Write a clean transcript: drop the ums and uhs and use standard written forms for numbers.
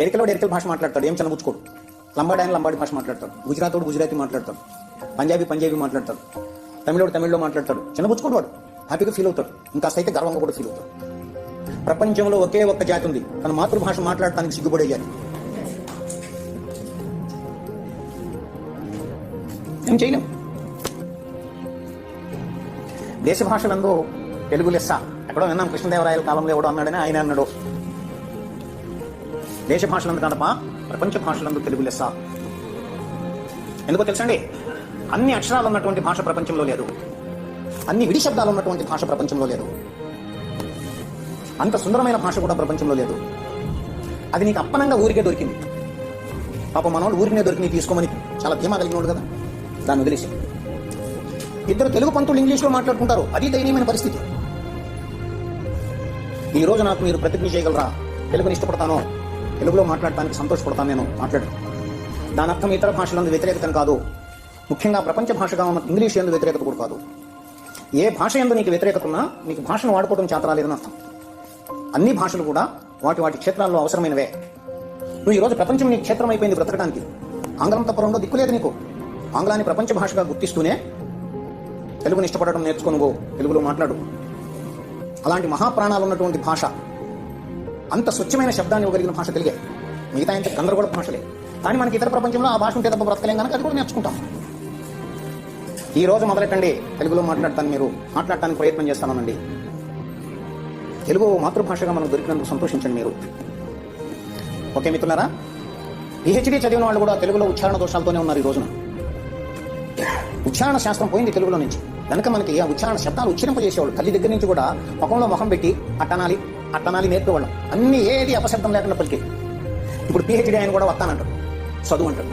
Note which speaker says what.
Speaker 1: ఎరికలోడు ఎరికల భాష మాట్లాడతాడు, ఏం చిన్నబుచ్చుకోడు. లంబాడి ఆయన లంబాడి భాష మాట్లాడతాడు, గుజరాతోడు గుజరాతీ మాట్లాడతాడు, పంజాబీ మాట్లాడతాడు, తమిళోడు తమిళ్లో మాట్లాడతాడు. చిన్నబుచ్చుకోడు వాడు, హ్యాపీగా ఫీల్ అవుతాడు, ఇంకాస్త అయితే గర్వంగా కూడా ఫీల్ అవుతాడు. ప్రపంచంలో ఒకే ఒక్క జాతి ఉంది తన మాతృభాష మాట్లాడటానికి సిగ్గుపడే జాతి. ఏం చేయలేం. దేశ భాషలందు తెలుగు లెస్స ఎక్కడో విన్నాం, కృష్ణదేవరాయల కాలంలో ఎవడో అన్నాడని ఆయన అన్నాడు. దేశ భాషలందు కాదప ప్రపంచ భాషలందు తెలుగు లెస్స. ఎందుకో తెలుసండి, అన్ని అక్షరాలు ఉన్నటువంటి భాష ప్రపంచంలో లేదు, అన్ని విడి శబ్దాలు ఉన్నటువంటి భాష ప్రపంచంలో లేదు, అంత సుందరమైన భాష కూడా ప్రపంచంలో లేదు. అది నీకు అప్పనంగా ఊరికే దొరికింది. పాప మనోడు ఊరినే దొరికి తీసుకోమని చాలా ధీమా కలిగినోడు కదా, దాన్ని వదిలేసి ఇద్దరు తెలుగు పంతులు ఇంగ్లీష్లో మాట్లాడుకుంటారు, అది దయనీయమైన పరిస్థితి. ఈ రోజు నాకు మీరు ప్రతిజ్ఞ చేయగలరా, తెలుగుని ఇష్టపడతాను, తెలుగులో మాట్లాడటానికి సంతోషపడతాను, నేను మాట్లాడను. దాని అర్థం ఇతర భాషలందు వ్యతిరేకతను కాదు, ముఖ్యంగా ప్రపంచ భాషగా ఉన్న ఇంగ్లీష్ ఎందు వ్యతిరేకత కూడా కాదు. ఏ భాష ఎందు నీకు వ్యతిరేకత ఉన్నా నీకు భాషను వాడుకోవడం చేతరాలేదని అర్థం. అన్ని భాషలు కూడా వాటి క్షేత్రాల్లో అవసరమైనవే. నువ్వు ఈరోజు ప్రపంచం నీ క్షేత్రం అయిపోయింది బ్రతకడానికి. ఆంగ్లం తప్ప రెండో దిక్కులేదు నీకు. ఆంగ్లాన్ని ప్రపంచ భాషగా గుర్తిస్తూనే తెలుగుని ఇష్టపడటం నేర్చుకో, నువ్వు తెలుగులో మాట్లాడు. అలాంటి మహాప్రాణాలు ఉన్నటువంటి భాష, అంత స్వచ్ఛమైన శబ్దాన్ని ఇవ్వగలిగిన భాష తెలుగే. మిగతా ఇంత గందరగోళ భాషలే. కానీ మనకి ఇతర ప్రపంచంలో ఆ భాష ఉంటే తప్ప బ్రతకలేం కనుక అది కూడా నేర్చుకుంటాం. ఈ రోజు మొదలెట్టండి తెలుగులో మాట్లాడటానికి ప్రయత్నం చేస్తానండి. తెలుగు మాతృభాషగా మనకు దొరికినందుకు సంతోషించండి మీరు. ఓకే మిత్రులారా, పిహెచ్డీ చదివిన వాళ్ళు కూడా తెలుగులో ఉచ్చారణ దోషాలతోనే ఉన్నారు ఈ రోజున. ఉచ్చారణ శాస్త్రం పోయింది తెలుగులో నుంచి. కనుక మనకి ఆ ఉచ్చారణ శబ్దాలు ఉచ్చరింపజేసేవాళ్ళు తల్లి దగ్గర నుంచి కూడా ముఖంలో ముఖం పెట్టి అట్టనాలి నేర్పేవాళ్ళం. అన్ని ఏది అపశబ్దం లేకుండా పలికి. ఇప్పుడు పిహెచ్డీ ఆయన కూడా వస్తానంటాడు, చదువు అంటాడు.